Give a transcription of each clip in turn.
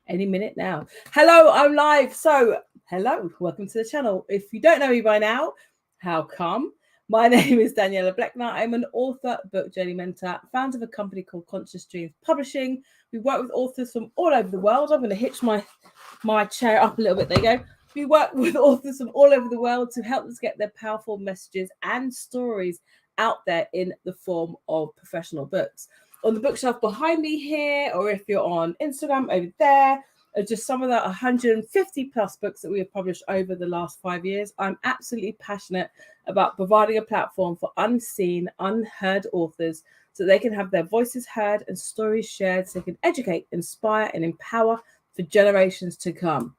any minute now. Hello, I'm live. So, hello, welcome to the channel. If you don't know me by now, how come? My name is Daniela Bleckner. I'm an author, book journey mentor, founder of a company called Conscious Dreams Publishing. We work with authors from all over the world. I'm going to hitch my chair up a little bit. There you go. We work with authors from all over the world to help us get their powerful messages and stories out there in the form of professional books. On the bookshelf behind me here, or if you're on Instagram over there, are just some of the 150 plus books that we have published over the last 5 years. I'm absolutely passionate about providing a platform for unseen, unheard authors so they can have their voices heard and stories shared so they can educate, inspire, and empower for generations to come.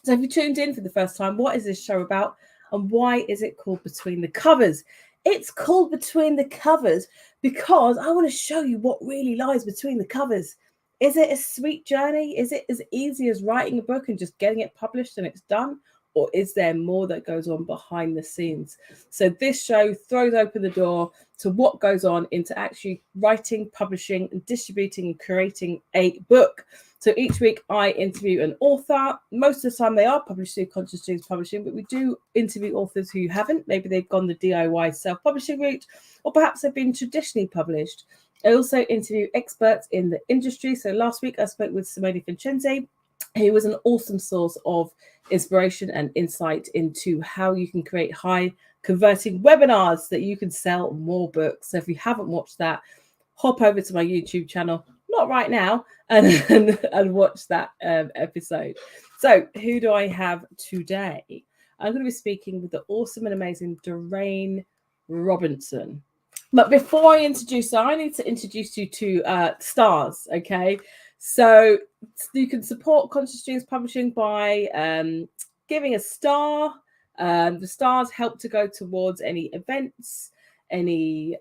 So if you tuned in for the first time, what is this show about and why is it called Between the Covers? It's called Between the Covers because I want to show you what really lies between the covers. Is it a sweet journey? Is it as easy as writing a book and just getting it published and it's done? Or is there more that goes on behind the scenes? So this show throws open the door to what goes on into actually writing, publishing, and distributing and creating a book. So each week I interview an author. Most of the time they are published through Conscious Dreams Publishing, but we do interview authors who haven't. Maybe they've gone the DIY self-publishing route, or perhaps they've been traditionally published. I also interview experts in the industry. So last week I spoke with Simone Vincenzi, who was an awesome source of inspiration and insight into how you can create high converting webinars that you can sell more books. So if you haven't watched that, hop over to my YouTube channel, not right now, and watch that episode. So who do I have today? I'm going to be speaking with the awesome and amazing Dorraine Robinson. But before I introduce her, I need to introduce you to stars, okay? So you can support Conscious Dreams Publishing by giving a star. The stars help to go towards any events, any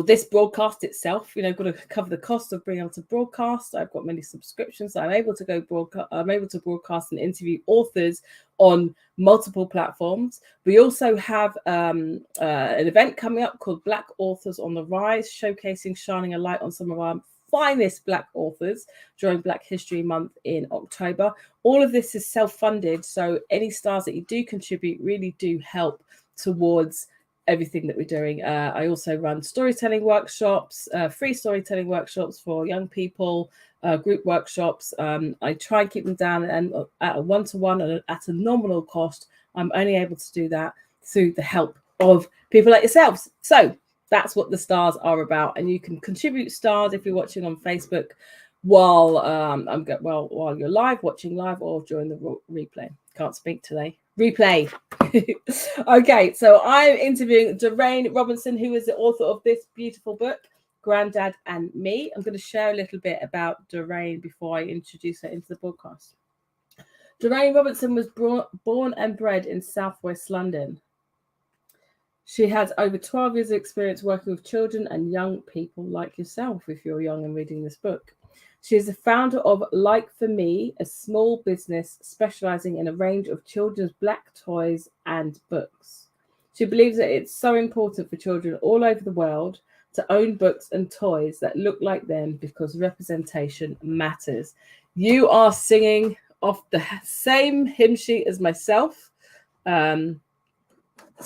this broadcast itself. You know, got to cover the cost of being able to broadcast. I've got many subscriptions, so I'm able to go broadcast. I'm able to broadcast and interview authors on multiple platforms. We also have an event coming up called Black Authors on the Rise, showcasing, shining a light on some of our finest Black authors during Black History Month in October. All of this is self-funded, so any stars that you do contribute really do help towards everything that we're doing. I also run storytelling workshops, free storytelling workshops for young people, group workshops. I try and keep them down and at a one-to-one and at a nominal cost. I'm only able to do that through the help of people like yourselves. So that's what the stars are about. And you can contribute stars if you're watching on Facebook while while you're live, watching live, or during the replay. Can't speak today. Replay. Okay, so I'm interviewing Dorraine Robinson, who is the author of this beautiful book, Grandad and Me. I'm going to share a little bit about Dorraine before I introduce her into the podcast. Dorraine Robinson was born and bred in southwest London. She has over 12 years of experience working with children and young people like yourself, if you're young and reading this book. She is the founder of Like For Me, a small business specializing in a range of children's Black toys and books. She believes that it's so important for children all over the world to own books and toys that look like them because representation matters. You are singing off the same hymn sheet as myself. So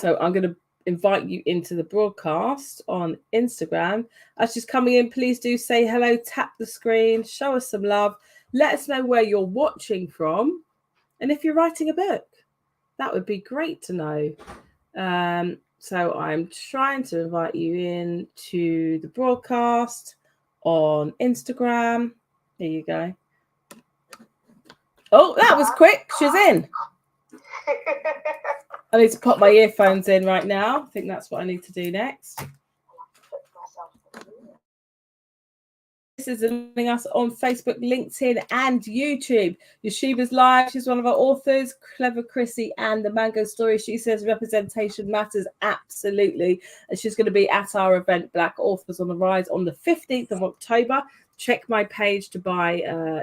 I'm going to invite you into the broadcast on Instagram. As she's coming in, please do say hello, tap the screen, show us some love, let us know where you're watching from, and if you're writing a book, that would be great to know. So I'm trying to invite you in to the broadcast on Instagram. Here you go. Oh, that was quick. She's in. I need to pop my earphones in right now. I think that's what I need to do next. This is joining us on Facebook, LinkedIn, and YouTube. Yeshiva's live. She's one of our authors, Clever Chrissy, and the Mango Story. She says representation matters absolutely. And she's going to be at our event, Black Authors on the Rise, on the 15th of October. Check my page to buy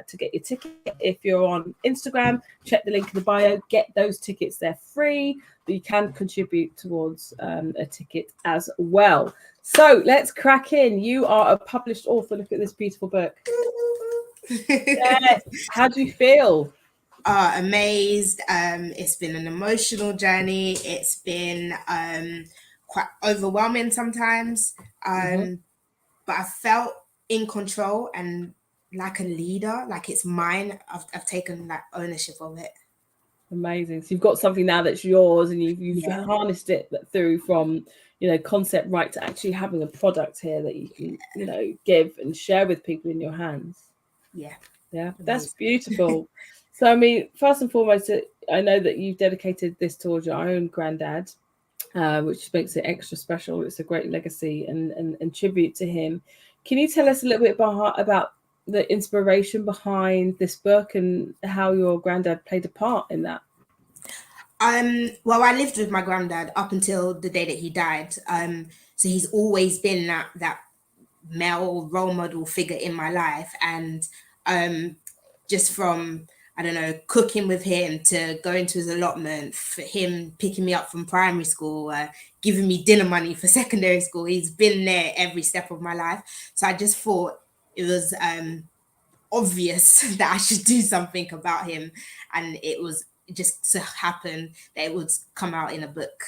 to get your ticket. If you're on Instagram, check the link in the bio. Get those tickets. They're free, but you can contribute towards a ticket as well. So let's crack in. You are a published author. Look at this beautiful book. Yes. How do you feel? Amazed. It's been an emotional journey. It's been quite overwhelming sometimes. Mm-hmm. But I felt in control and like a leader, like it's mine. I've taken like ownership of it. Amazing. So you've got something now that's yours, and you've Yeah, harnessed it through from concept right to actually having a product here that you can give and share with people in your hands. yeah, Yeah, that's amazing. beautiful. So I mean, first and foremost, I know that you've dedicated this towards your own granddad, which makes it extra special. It's a great legacy and tribute to him. Can you tell us a little bit about the inspiration behind this book and how your granddad played a part in that? Well, I lived with my granddad up until the day that he died. So he's always been that male role model figure in my life, and just from, I don't know, cooking with him to going to his allotment, for him picking me up from primary school, giving me dinner money for secondary school, he's been there every step of my life. So I just thought it was obvious that I should do something about him, and it was just to happen that it would come out in a book.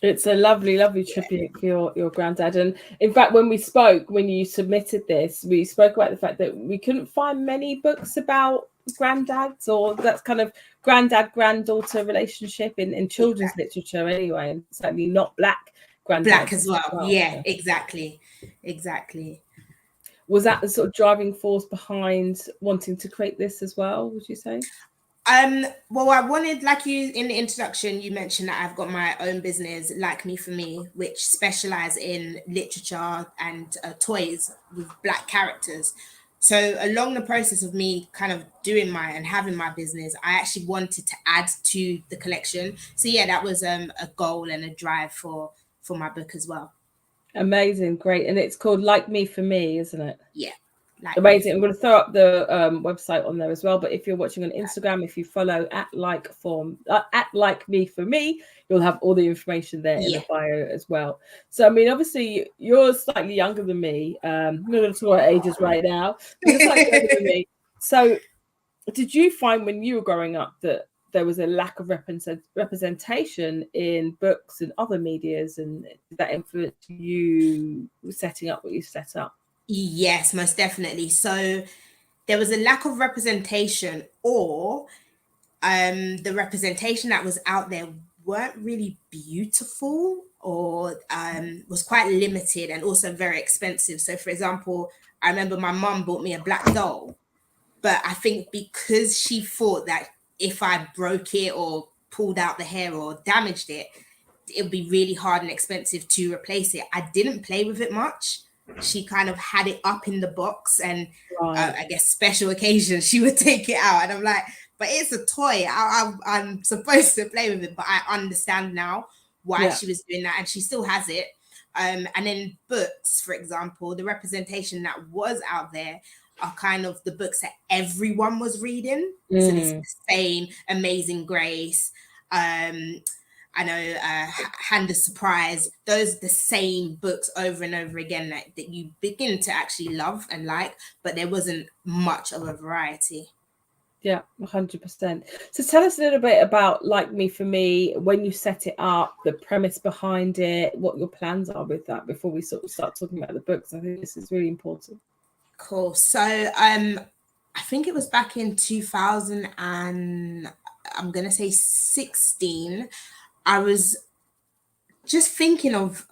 It's a lovely, lovely Yeah. tribute for your granddad. And in fact, when we spoke, when you submitted this, we spoke about the fact that we couldn't find many books about granddads or that's kind of granddad granddaughter relationship in children's literature anyway, and certainly not black Black granddads as as well. well. Yeah, exactly. Exactly. Was that the sort of driving force behind wanting to create this as well, would you say? Well, I wanted, like you in the introduction, you mentioned that I've got my own business, Like Me For Me, which specialize in literature and toys with black characters. So along the process of me kind of doing my and having my business, I actually wanted to add to the collection. So yeah, that was a goal and a drive for my book as well. Amazing, great. And it's called Like Me For Me, isn't it? Yeah, Like Me Amazing. For I'm Me. going to throw up the website on there as well. But if you're watching on Instagram, if you follow at like me for me, you'll have all the information there in the Yeah. bio as well. So I mean, obviously you're slightly younger than me. I'm not going to talk about ages right now, but you're slightly younger than me. So did you find when you were growing up that there was a lack of representation in books and other medias, and that influenced you setting up what you set up? Yes, most definitely. So there was a lack of representation, or the representation that was out there weren't really beautiful, or was quite limited and also very expensive. So for example, I remember my mum bought me a black doll, but I think because she thought that if I broke it or pulled out the hair or damaged it, it would be really hard and expensive to replace it. I didn't play with it much. She kind of had it up in the box, and Right. I guess special occasions she would take it out, and I'm like, but it's a toy. I'm supposed to play with it, but I understand now why Yeah. she was doing that, and she still has it. And then books, for example, the representation that was out there are kind of the books that everyone was reading. So this Mm. same Amazing Grace, I know Hand of Surprise, those are the same books over and over again that you begin to actually love and like, but there wasn't much of a variety. Yeah, 100%. So tell us a little bit about Like Me For Me, when you set it up, the premise behind it, what your plans are with that before we sort of start talking about the books. I think this is really important. Cool. So I think it was back in 2000 and I'm gonna say 16. I was just thinking of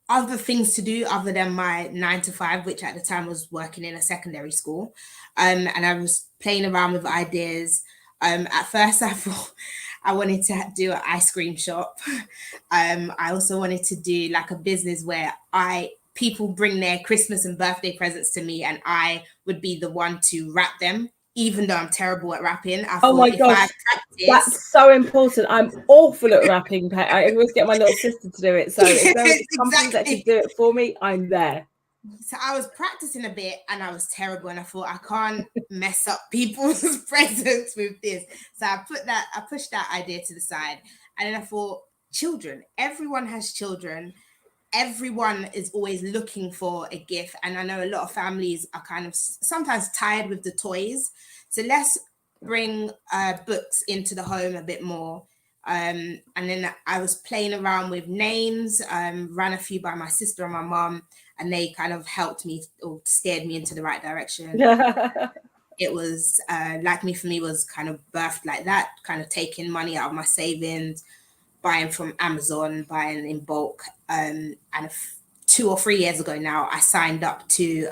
other things to do other than my 9 to 5, which at the time was working in a secondary school. And I was playing around with ideas. At first, I thought I wanted to do an ice cream shop. I also wanted to do like a business where people bring their Christmas and birthday presents to me, and I would be the one to wrap them. Even though I'm terrible at wrapping, I Oh thought my if I gosh, practice, that's so important. I'm awful at wrapping. I always get my little sister to do it. So if there's a company that could exactly. do it for me, I'm there. So I was practicing a bit and I was terrible, and I thought I can't mess up people's presents with this. So I pushed that idea to the side, and then I thought, children, everyone has children, everyone is always looking for a gift, and I know a lot of families are kind of sometimes tired with the toys. So let's bring books into the home a bit more. And then I was playing around with names, ran a few by my sister and my mom, and they kind of helped me or steered me into the right direction. It was Like Me For Me was kind of birthed like that, kind of taking money out of my savings, buying from Amazon, buying in bulk. And 2 or 3 years ago now, I signed up to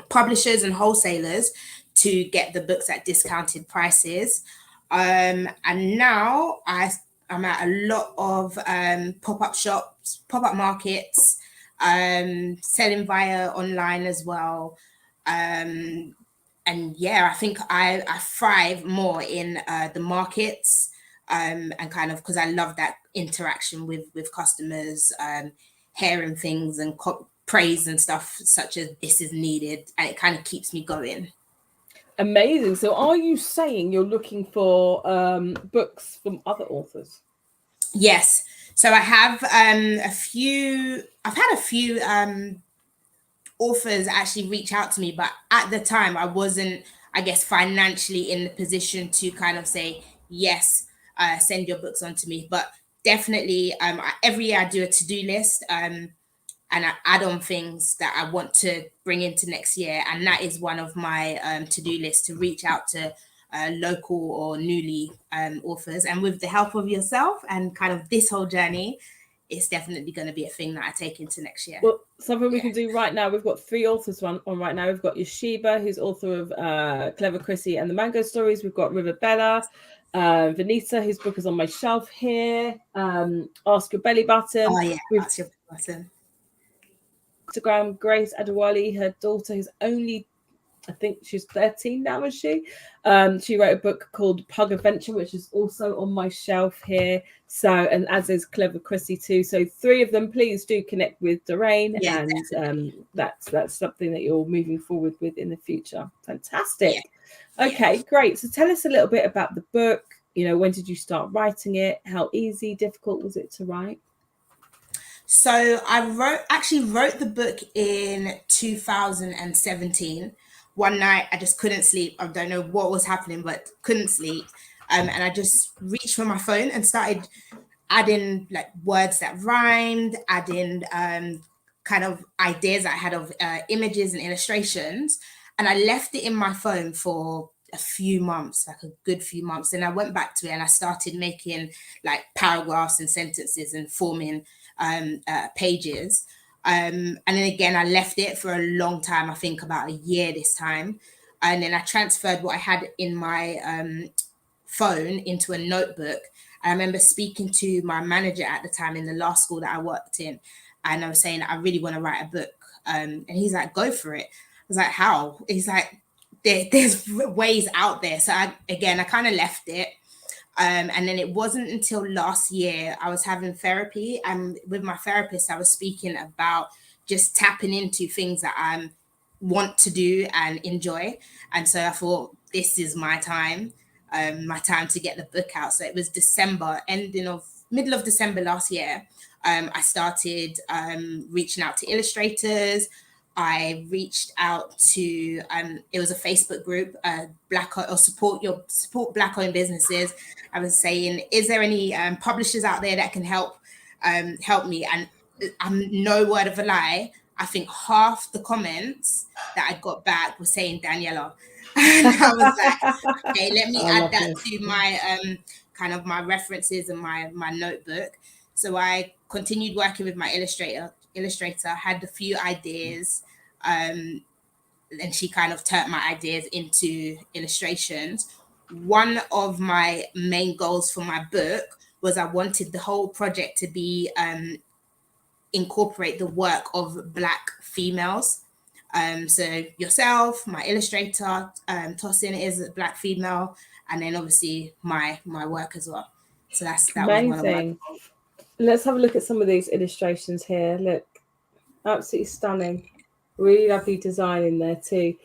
publishers and wholesalers to get the books at discounted prices. And now I'm at a lot of pop-up shops, pop-up markets, selling via online as well. And yeah, I think I thrive more in the markets, and kind of because I love that interaction with customers, hearing things and praise and stuff such as this is needed, and it kind of keeps me going. Amazing. So are you saying you're looking for books from other authors? Yes. So I have I've had a few authors actually reach out to me, but at the time I wasn't, I guess, financially in the position to kind of say, yes, send your books on to me. But definitely every year I do a to-do list, and I add on things that I want to bring into next year. And that is one of my to-do lists, to reach out to local or newly authors. And with the help of yourself and kind of this whole journey, it's definitely going to be a thing that I take into next year. Well, something we can do right now, we've got 3 authors on right now. We've got Yoshiba, who's author of Clever Chrissy and the Mango Stories. We've got River Bella, Vanessa, whose book is on my shelf here. Ask Your Belly Button. Oh yeah, Ask Your Belly Button. Instagram, Grace Adewale, her daughter, who's only, I think she's 13 now, is she? She wrote a book called Pug Adventure, which is also on my shelf here. So, and as is Clever Chrissy too. So 3 of them, please do connect with Dorraine, and that's something that you're moving forward with in the future. Fantastic. Okay, great. So tell us a little bit about the book. You know, when did you start writing it? How easy, difficult was it to write? So I actually wrote the book in 2017. One night I just couldn't sleep. I don't know what was happening, but couldn't sleep. And I just reached for my phone and started adding like words that rhymed, adding kind of ideas I had of images and illustrations. And I left it in my phone for a few months, like a good few months. And I went back to it and I started making like paragraphs and sentences and forming pages. And then again, I left it for a long time, I think about a year this time. And then I transferred what I had in my phone into a notebook. And I remember speaking to my manager at the time in the last school that I worked in. And I was saying, I really want to write a book. And he's like, go for it. I was like, how? He's like, there's ways out there. So I kind of left it. And then it wasn't until last year I was having therapy, and with my therapist I was speaking about just tapping into things that I want to do and enjoy. And so I thought, this is my time to get the book out. So it was middle of December last year. I started reaching out to illustrators. I reached out to it was a Facebook group, support Black-owned businesses. I was saying, is there any publishers out there that can help me? And I'm no word of a lie, I think half the comments that I got back were saying Daniela. And I was like, okay, let me add that to my kind of my references and my notebook. So I continued working with my illustrator, had a few ideas, and she kind of turned my ideas into illustrations. One of my main goals for my book was I wanted the whole project to be incorporate the work of Black females. So yourself, my illustrator, Tosin is a Black female, and then obviously my work as well. So that amazing. was one of my. Let's have a look at some of these illustrations here. Look, absolutely stunning. Really lovely design in there too.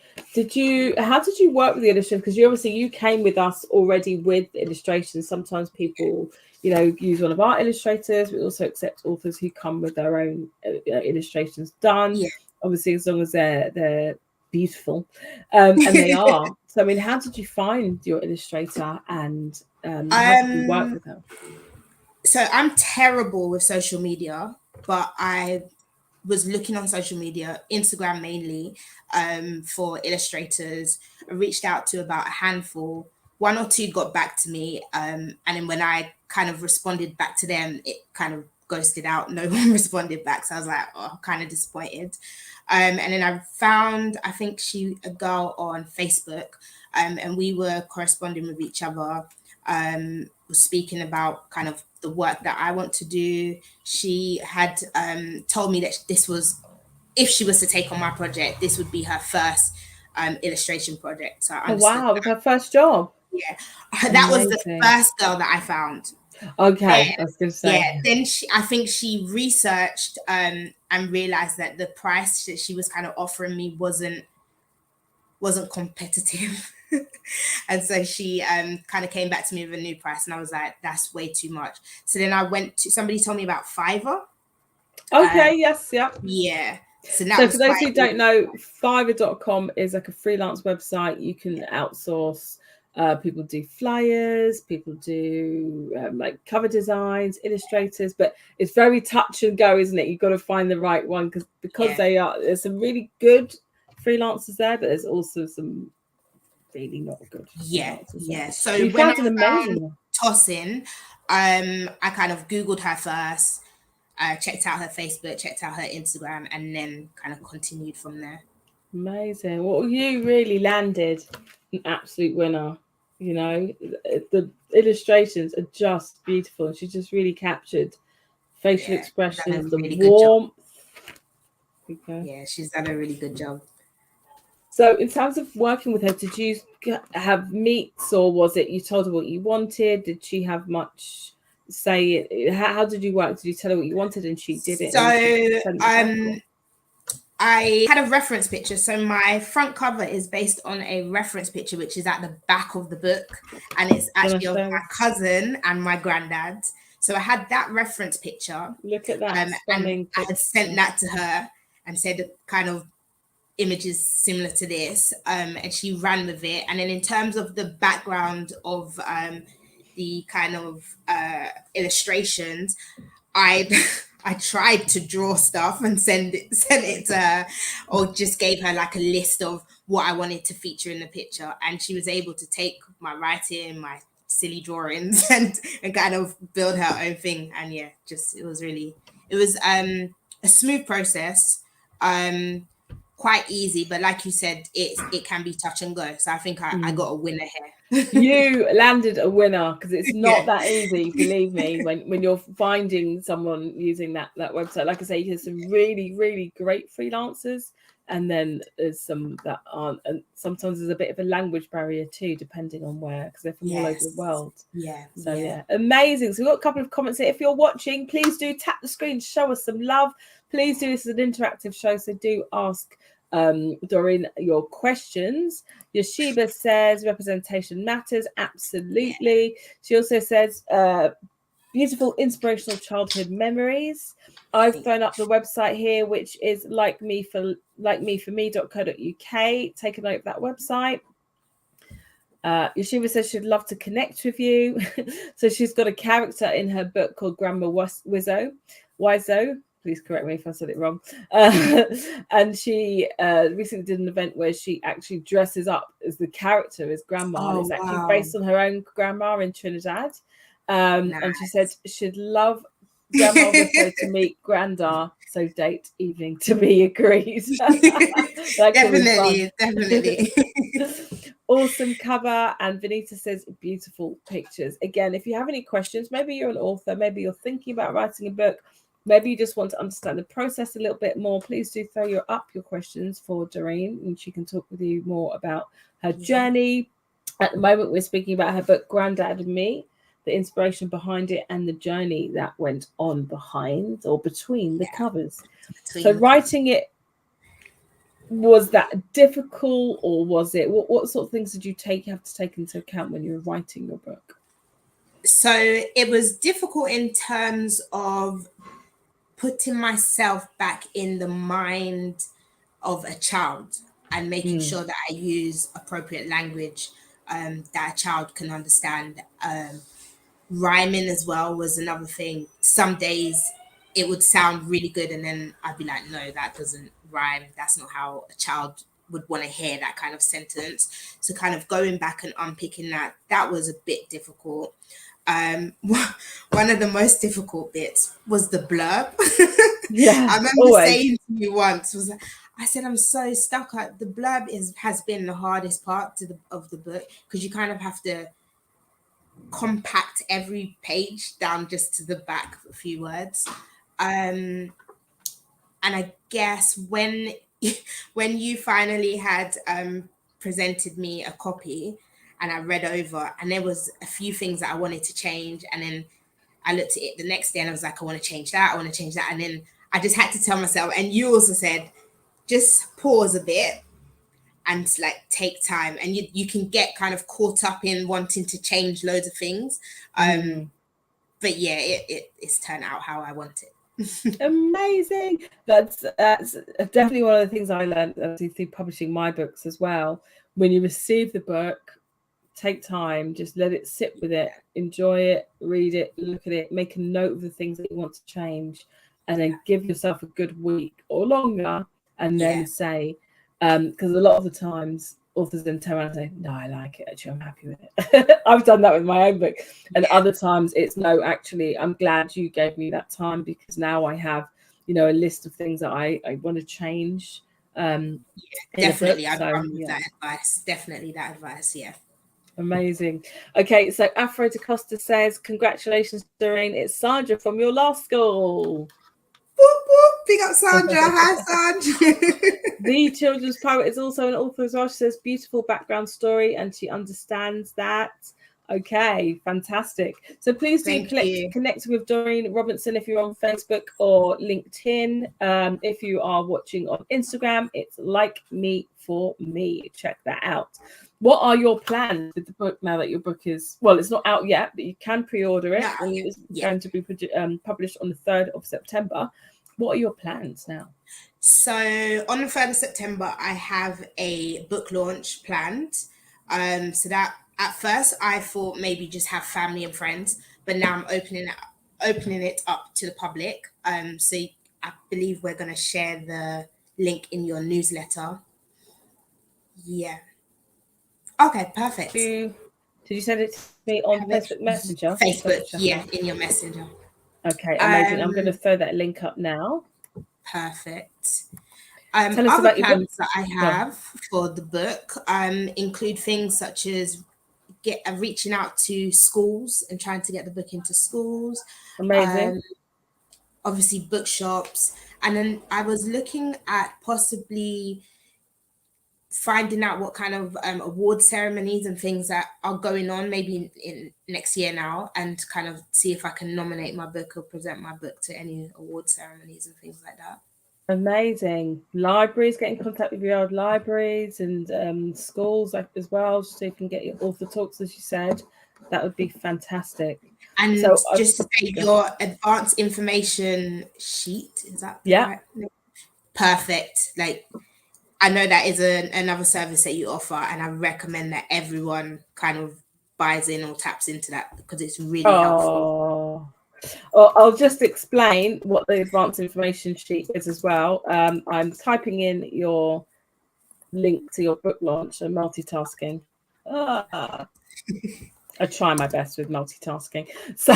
How did you work with the illustration? Because you came with us already with illustrations. Sometimes people, use one of our illustrators. We also accept authors who come with their own illustrations done. Yeah. Obviously, as long as they're beautiful, and they are. So, I mean, how did you find your illustrator, and how did you work with her? So I'm terrible with social media, but I was looking on social media, Instagram mainly, for illustrators. I reached out to about a handful. One or two got back to me, and then when I kind of responded back to them, it kind of ghosted out. No one responded back, so I was like, oh, kind of disappointed. And then I found, I think a girl on Facebook, and we were corresponding with each other. Was speaking about kind of the work that I want to do. She had told me that this was, if she was to take on my project, this would be her first illustration project. So I understood. Oh, wow, it was her first job. Yeah, that was the first girl that I found. Okay, I was going to say. Yeah, then I think she researched and realized that the price that she was kind of offering me wasn't competitive. And so she kind of came back to me with a new price, and I was like, that's way too much. So then I went to, somebody told me about Fiverr. Okay, yes, yeah. Yeah. So for those who don't know, Fiverr.com is like a freelance website. You can outsource. People do flyers, people do like cover designs, illustrators, but it's very touch and go, isn't it? You've got to find the right one because there's some really good freelancers there, but there's also some really not good. Yeah. So you when found an amazing one. Tossing, I kind of Googled her first, checked out her Facebook, checked out her Instagram, and then kind of continued from there. Amazing. Well, you really landed an absolute winner. The illustrations are just beautiful. She just really captured facial expressions, the warmth. Okay. Yeah, she's done a really good job. So in terms of working with her, did you have meets, or was it you told her what you wanted? Did she have much say? How did you work? Did you tell her what you wanted and she did it? So I had a reference picture. So my front cover is based on a reference picture, which is at the back of the book. And it's actually of my cousin and my granddad. So I had that reference picture. Look at that. And I had sent that to her and said kind of images similar to this. And she ran with it. And then in terms of the background of the kind of illustrations, I tried to draw stuff and sent it to her, or just gave her like a list of what I wanted to feature in the picture, and she was able to take my writing, my silly drawings, and kind of build her own thing. And yeah, it was a smooth process, quite easy, but like you said, it can be touch and go. So I think I got a winner here. You landed a winner, because it's not that easy, believe me, when you're finding someone using that website. Like I say, there's some really, really great freelancers, and then there's some that aren't, and sometimes there's a bit of a language barrier too, depending on where, because they're from all over the world. Amazing. So we've got a couple of comments here. If you're watching, please do tap the screen to show us some love. Please do. This is an interactive show, so do ask Dorraine your questions. Yoshiba says representation matters. Absolutely. She also says beautiful inspirational childhood memories. I've thrown up the website here, which is likemefome.co.uk. Take a note of that website. Yoshiba says she'd love to connect with you. So she's got a character in her book called Grandma Wizo. Please correct me if I said it wrong. And she recently did an event where she actually dresses up as the character as Grandma. It's actually based on her own grandma in Trinidad. Nice. And she said she'd love Grandma to meet Grandad. So date evening to be agreed. Definitely. Awesome cover. And Vanita says beautiful pictures. Again, if you have any questions, maybe you're an author, maybe you're thinking about writing a book, maybe you just want to understand the process a little bit more, please do throw your questions for Dorraine, and she can talk with you more about her journey. At the moment, we're speaking about her book, Grandad and Me, the inspiration behind it and the journey that went on behind or between the covers. So writing it Was that difficult, or was it what sort of things did you have to take into account when you were writing your book? So it was difficult in terms of putting myself back in the mind of a child and making sure that I use appropriate language that a child can understand. Rhyming as well was another thing. Some days it would sound really good, and then I'd be like, no, that doesn't rhyme. That's not how a child would want to hear that kind of sentence. So kind of going back and unpicking that was a bit difficult. One of the most difficult bits was the blurb. Yeah, I remember always saying to you once, I said I'm so stuck. The blurb has been the hardest part of the book, because you kind of have to compact every page down just to the back a few words. And I guess when you finally had presented me a copy and I read over, and there was a few things that I wanted to change, and then I looked at it the next day and I was like, I want to change that, and then I just had to tell myself, and you also said, just pause a bit and like take time, and you can get kind of caught up in wanting to change loads of things. But yeah, it's turned out how I want it. amazing. That's definitely one of the things I learned through publishing my books as well. When you receive the book, take time, just let it sit with it, enjoy it, read it, look at it, make a note of the things that you want to change, and then give yourself a good week or longer, and then say, because a lot of the times authors then turn around and say, no, I like it, actually I'm happy with it. I've done that with my own book. And other times it's, no, actually I'm glad you gave me that time, because now I have, you know, a list of things that I want to change. Definitely I'd run with that advice. Definitely that advice. Amazing. Okay, so Afro DaCosta says, congratulations, Dorraine. It's Sandra from your last school. Whoop, whoop. Big up Sandra. Hi, Sandra. The children's poet is also an author as well. She says, beautiful background story, and she understands that. Okay, fantastic. So please do connect with Dorraine Robinson if you're on Facebook or LinkedIn. If you are watching on Instagram, it's Like Me For Me. Check that out. What are your plans with the book now that your book is, well, it's not out yet, but you can pre-order it, and it's going to be published on the 3rd of September. What are your plans now? So on the 3rd of September, I have a book launch planned. So that at first I thought maybe just have family and friends, but now I'm opening it up to the public. So I believe we're going to share the link in your newsletter. Yeah. Okay, perfect. Did you send it to me on Facebook Messenger? Facebook, yeah, in your messenger. Okay, amazing. I'm going to throw that link up now. Perfect. Tell us about your plans that I have for the book include things such as reaching out to schools and trying to get the book into schools. Amazing. Obviously bookshops, and then I was looking at possibly finding out what kind of award ceremonies and things that are going on maybe in next year now, and kind of see if I can nominate my book or present my book to any award ceremonies and things like that. Amazing. Libraries, get in contact with your old libraries and schools as well, so you can get your author talks, as you said. That would be fantastic. And so, just to say, your advanced information sheet, is that right? Perfect. Like, I know that is another service that you offer, and I recommend that everyone kind of buys in or taps into that, because it's really helpful. I'll just explain what the advanced information sheet is as well. I'm typing in your link to your book launch and multitasking. I try my best with multitasking. So,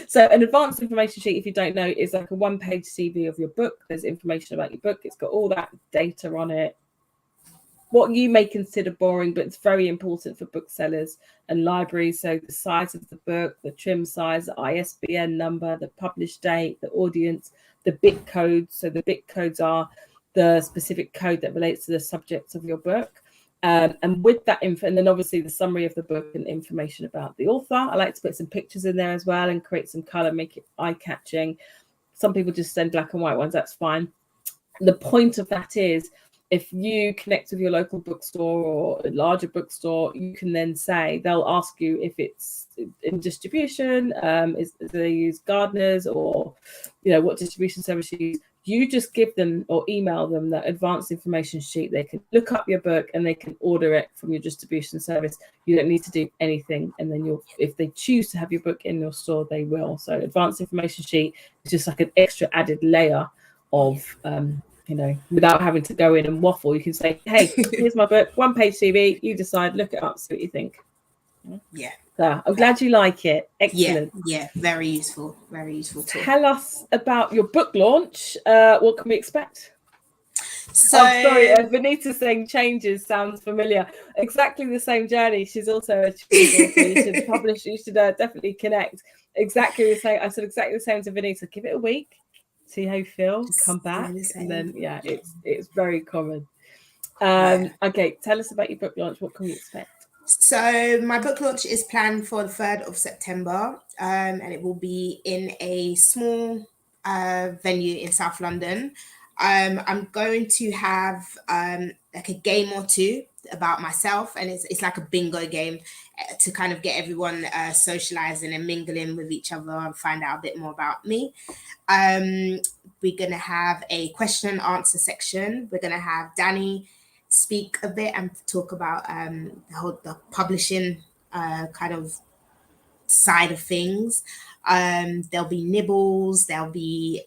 so an advanced information sheet, if you don't know, is like a one-page CV of your book. There's information about your book. It's got all that data on it. What you may consider boring, but it's very important for booksellers and libraries. So the size of the book, the trim size, the ISBN number, the published date, the audience, the bit codes. So the bit codes are the specific code that relates to the subject of your book. And with that info, and then obviously the summary of the book and information about the author. I like to put some pictures in there as well and create some color, make it eye-catching. Some people just send black and white ones, that's fine. the point of that is, if you connect with your local bookstore or a larger bookstore, you can then say, they'll ask you if it's in distribution, do they use gardeners, or what distribution service you use. You just give them or email them that advanced information sheet. They can look up your book and they can order it from your distribution service. You don't need to do anything, and then if they choose to have your book in your store, they will. So advanced information sheet is just like an extra added layer of without having to go in and waffle. You can say, hey, here's my book, 1-page CV, you decide, look it up, see what you think. Yeah. So I'm glad you like it. Excellent. Yeah, very useful too. Tell us about your book launch. What can we expect? So sorry, Vanita saying changes sounds familiar. Exactly the same journey. She's also a children's author. You should publish, you should definitely connect. Exactly the same. I said exactly the same to Vanita. Give it a week, see how you feel, come back, and then it's very common. Okay, tell us about your book launch. What can we expect? So my book launch is planned for the 3rd of September, and it will be in a small venue in South London. I'm going to have like a game or two about myself, and it's like a bingo game to kind of get everyone socializing and mingling with each other and find out a bit more about me. We're going to have a question and answer section. We're going to have Danny speak a bit and talk about the publishing kind of side of things. There'll be nibbles, there'll be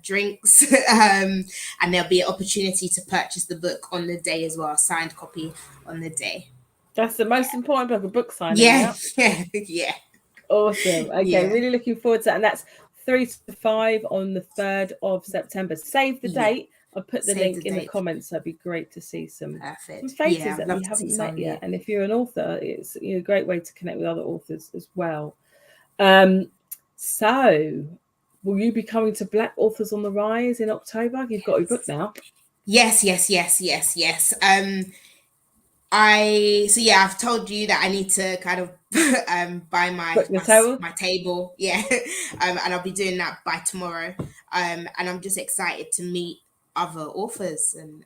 drinks, and there'll be an opportunity to purchase the book on the day as well, a signed copy on the day. That's the most important book, a book signing. Yeah. Awesome. Okay, really looking forward to that. And that's 3 to 5 on the 3rd of September. Save the date. I'll put the link in the comments. That'd be great to see some faces that we haven't met yet. And if you're an author, it's a great way to connect with other authors as well. So will you be coming to Black Authors on the Rise in October? You've got your book now. Yes. I've told you that I need to kind of buy my table. Yeah. And I'll be doing that by tomorrow. And I'm just excited to meet other authors and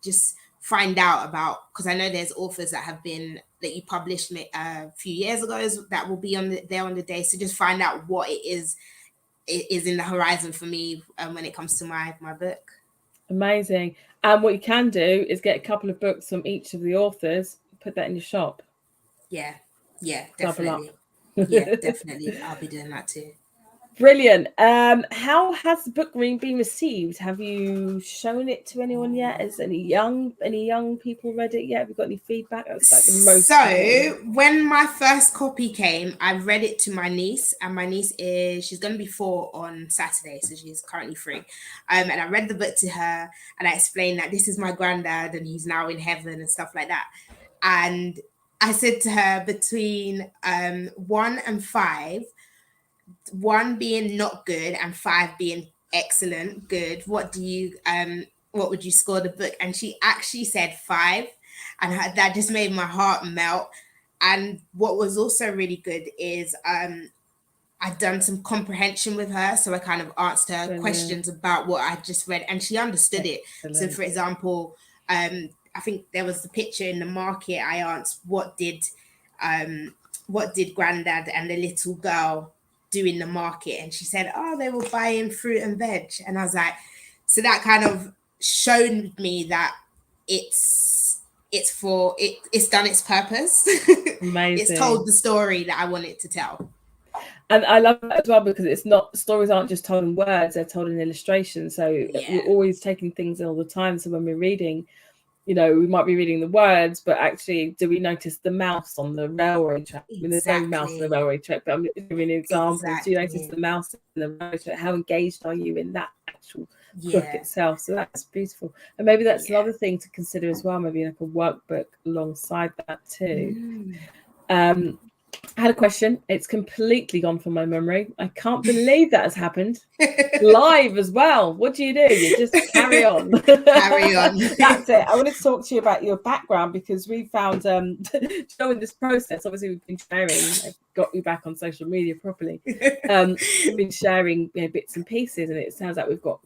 just find out about, because I know there's authors that you published a few years ago that will be there on the day. So just find out what it is in the horizon for me when it comes to my book. Amazing. And what you can do is get a couple of books from each of the authors, put that in your shop. Yeah, definitely. Definitely. I'll be doing that too. Brilliant. How has the book been received? Have you shown it to anyone yet? Has any young people read it yet? Have you got any feedback? That's like the most. So when my first copy came, I read it to my niece, and my niece she's going to be 4 on Saturday, so she's currently 3. And I read the book to her, and I explained that this is my granddad, and he's now in heaven and stuff like that. And I said to her, between 1 and 5. 1 being not good and 5 being excellent, good, what would you score the book? And she actually said 5, and that just made my heart melt. And what was also really good is I'd done some comprehension with her, so I kind of asked her questions about what I just read, and she understood it. So for example, I think there was the picture in the market. I asked, what did Grandad and the little girl do in the market? And she said, they were buying fruit and veg. And I was like, so that kind of showed me that it's done its purpose. Amazing. It's told the story that I want it to tell. And I love that as well, because stories aren't just told in words, they're told in illustrations. So we're always taking things in all the time. So when we're reading, we might be reading the words, but actually, do we notice the mouse on the railway track? I mean, there's no mouse on the railway track, but I'm giving you examples. Do you notice the mouse in the railway track? How engaged are you in that actual book itself? So that's beautiful. And maybe that's another thing to consider as well, maybe like a workbook alongside that too. I had a question. It's completely gone from my memory. I can't believe that has happened. Live as well. What do? You just carry on. Carry on. That's it. I wanted to talk to you about your background, because we found, in this process, obviously we've been sharing, I've got you back on social media properly. We've been sharing bits and pieces, and it sounds like we've got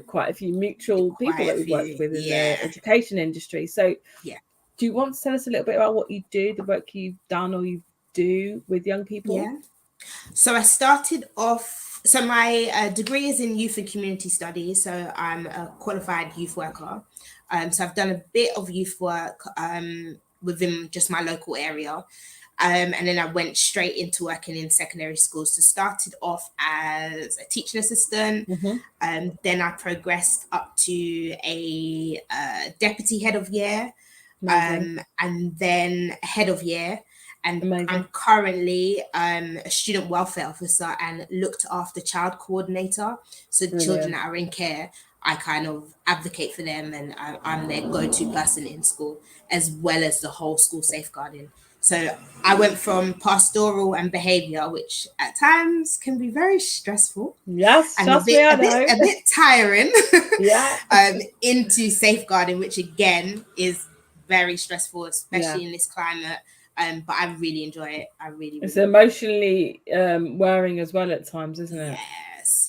quite a few mutual people that we've worked with in the education industry. So do you want to tell us a little bit about what you do, the work you've done or you do with young people? So I started off, so my degree is in youth and community studies. So I'm a qualified youth worker. So I've done a bit of youth work within just my local area. And then I went straight into working in secondary schools. So started off as a teaching assistant. Then I progressed up to a deputy head of year, and then head of year. And I'm currently a student welfare officer and looked after child coordinator. So children that are in care, I kind of advocate for them, and I'm their go-to person in school, as well as the whole school safeguarding. So I went from pastoral and behaviour, which at times can be very stressful. Yes, and a bit tiring. Into safeguarding, which again is very stressful, especially in this climate. But I really enjoy it. It's emotionally wearing as well at times, isn't it?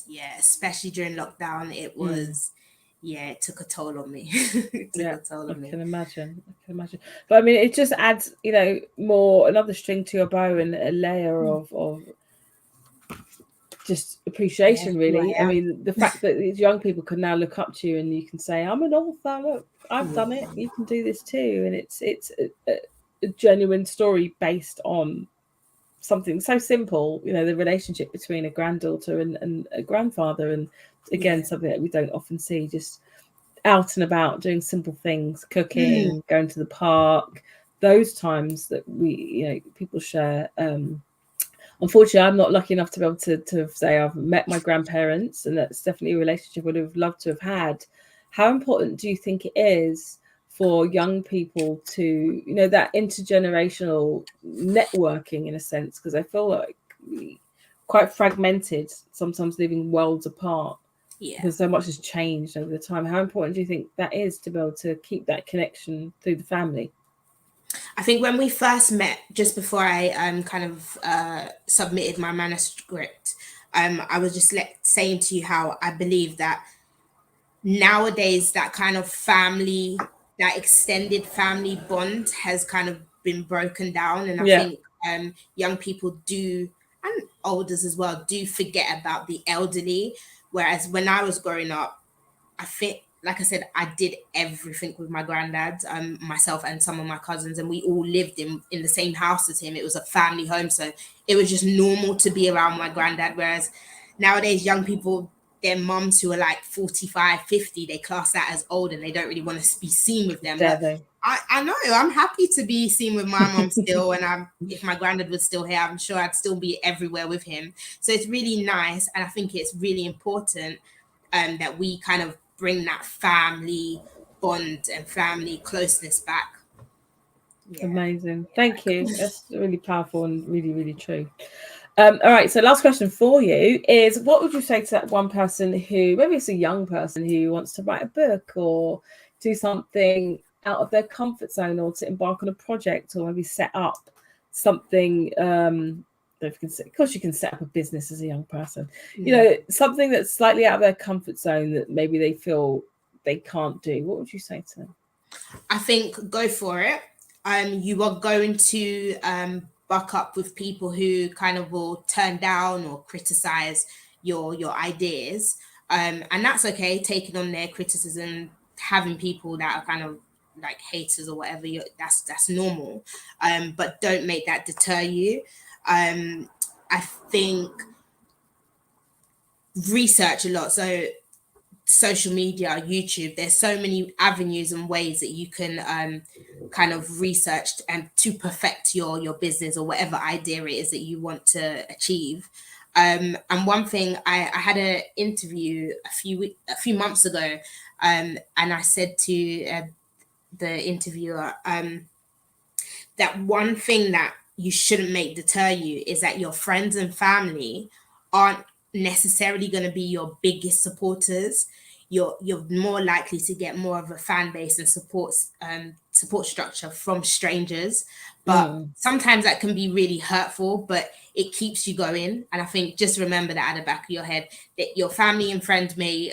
Yes, especially during lockdown. It was, it took a toll on me. I can imagine. But I mean, it just adds, more another string to your bow and a layer of just appreciation, really. I mean, the fact that these young people can now look up to you and you can say, "I'm an author. Look, I've done it. You can do this too." And it's a genuine story based on something so simple, the relationship between a granddaughter and a grandfather, and again something that we don't often see, just out and about doing simple things, cooking, going to the park, those times that we people share. Unfortunately, I'm not lucky enough to be able to say I've met my grandparents, and that's definitely a relationship I would have loved to have had. How important do you think it is for young people to, that intergenerational networking in a sense? Because I feel like quite fragmented, sometimes living worlds apart. Because so much has changed over the time. How important do you think that is to be able to keep that connection through the family? I think when we first met, just before I kind of submitted my manuscript, I was just saying to you how I believe that nowadays that kind of family, that extended family bond has kind of been broken down. And I think young people do, and elders as well, do forget about the elderly. Whereas when I was growing up, I think, like I said, I did everything with my granddad, myself and some of my cousins, and we all lived in the same house as him. It was a family home, so it was just normal to be around my granddad. Whereas nowadays, young people, their mums who are like 45, 50, they class that as old and they don't really want to be seen with them. I know, I'm happy to be seen with my mom still, and if my granddad was still here, I'm sure I'd still be everywhere with him. So it's really nice, and I think it's really important that we kind of bring that family bond and family closeness back. Amazing. Thank you. That's really powerful and really, really true. All right, so last question for you is, what would you say to that one person who, maybe it's a young person who wants to write a book or do something out of their comfort zone, or to embark on a project, or maybe set up something, of course you can set up a business as a young person, something that's slightly out of their comfort zone that maybe they feel they can't do? What would you say to them? I think go for it. You are going to buck up with people who kind of will turn down or criticize your ideas, and that's okay. Taking on their criticism, having people that are kind of like haters or whatever, that's normal, but don't make that deter you. I think research a lot. So social media, YouTube, there's so many avenues and ways that you can kind of research and to perfect your business or whatever idea it is that you want to achieve. And one thing, I had an interview a few months ago, and I said to the interviewer that one thing that you shouldn't make deter you is that your friends and family aren't necessarily going to be your biggest supporters. You're more likely to get more of a fan base and support structure from strangers, but sometimes that can be really hurtful, but it keeps you going. And I think just remember that at the back of your head, that your family and friends may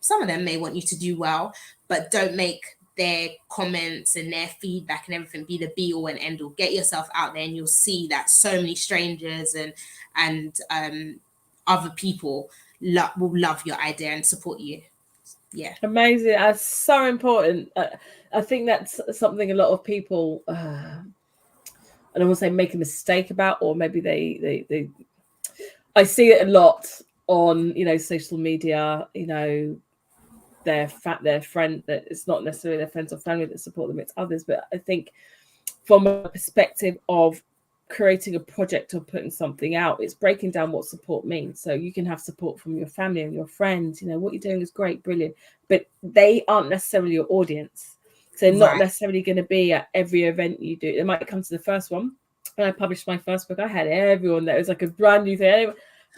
some of them may want you to do well, but don't make their comments and their feedback and everything be the be all and end all. Get yourself out there and you'll see that so many strangers and other people will love your idea and support you. Yeah, amazing. That's so important. I think that's something a lot of people I don't want to say make a mistake about, or maybe they I see it a lot on, you know, social media, you know, their friend, that it's not necessarily their friends or family that support them, it's others. But I think from a perspective of creating a project or putting something out, it's breaking down what support means. So you can have support from your family and your friends, you know, what you're doing is great, brilliant, but they aren't necessarily your audience. So they're not necessarily going to be at every event you do. They might come to the first one. When I published my first book, I had everyone there. It was like a brand new thing.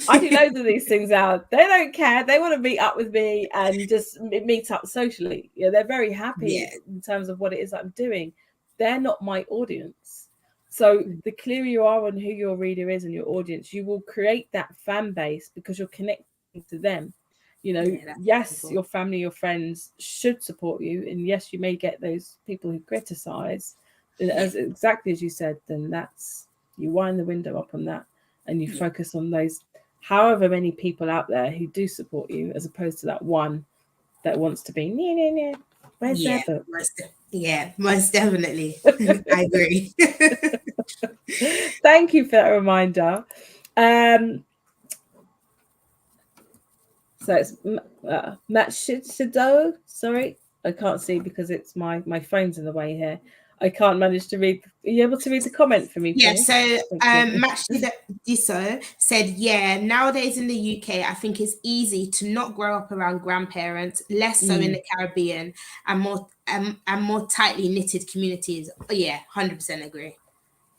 I do loads of these things out. They don't care. They want to meet up with me and just meet up socially. You know, they're very happy in terms of what it is that I'm doing. They're not my audience. So the clearer you are on who your reader is and your audience, you will create that fan base because you're connecting to them. You know, yes, your family, your friends should support you. And yes, you may get those people who criticize. As exactly as you said, then that's, you wind the window up on that and you focus on those however many people out there who do support you, as opposed to that one that wants to be where's their book? Most definitely. I agree. Thank you for that reminder. So it's Matt Shido. Sorry, I can't see because it's my phone's in the way here. I can't manage to read. Are you able to read the comment for me, please? Yeah, so Matt Shido said, nowadays in the UK, I think it's easy to not grow up around grandparents, less so in the Caribbean, and more tightly knitted communities. Oh, yeah, 100% agree.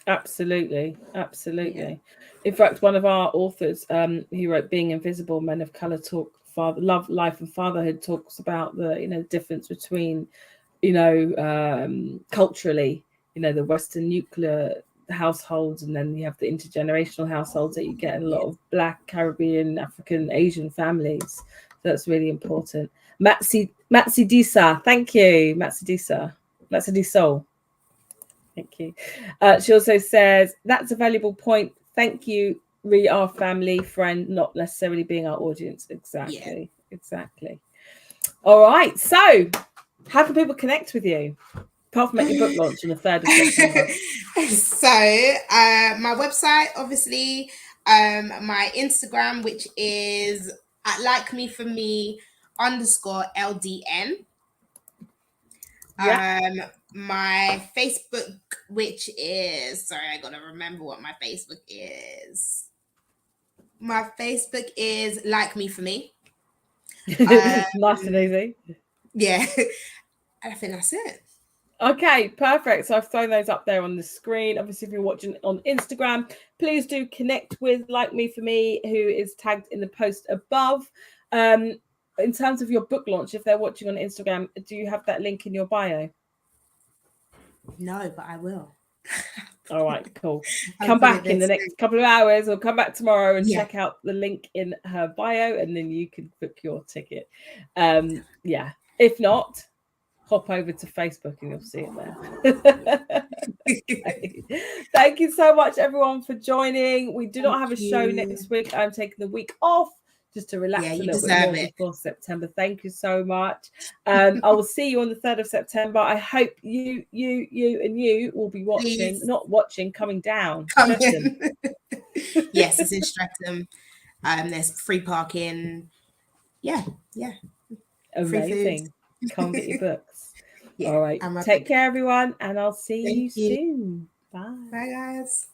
Absolutely. Yeah. In fact, one of our authors, he wrote "Being Invisible: Men of Color Talk Love, Life, and Fatherhood," talks about the, you know, difference between, you know, culturally, you know, the Western nuclear households, and then you have the intergenerational households that you get in a lot of Black, Caribbean, African, Asian families. So that's really important. Matsi Disa, thank you, Matsi Disol. Thank you. She also says, that's a valuable point. Thank you, our family, friend, not necessarily being our audience. Exactly. All right. So how can people connect with you? Apart from at your book launch on the 3rd of September. So my website, obviously, my Instagram, which is at @LikeMeForMe_LDN. My Facebook, which is, sorry, I gotta remember what my Facebook is. My Facebook is Like Me For Me. Nice and easy. Yeah, I think that's it. Okay, perfect. So I've thrown those up there on the screen. Obviously, if you're watching on Instagram, please do connect with Like Me For Me, who is tagged in the post above. In terms of your book launch, if they're watching on Instagram, do you have that link in your bio? No, but I will. All right, cool. Come back in the next couple of hours, or come back tomorrow and check out the link in her bio, and then you can book your ticket. If not, hop over to Facebook and you'll see it there. Okay. Thank you so much, everyone, for joining. We do not have a show next week. I'm taking the week off just to relax a little bit more before September. Thank you so much. I will see you on the 3rd of September. I hope you will be watching. Please. Not watching, coming down. Yes, it's in Streatham. There's free parking. Yeah. Amazing. Come get your books. All right. Take care, everyone, and I'll see you soon. Bye. Bye, guys.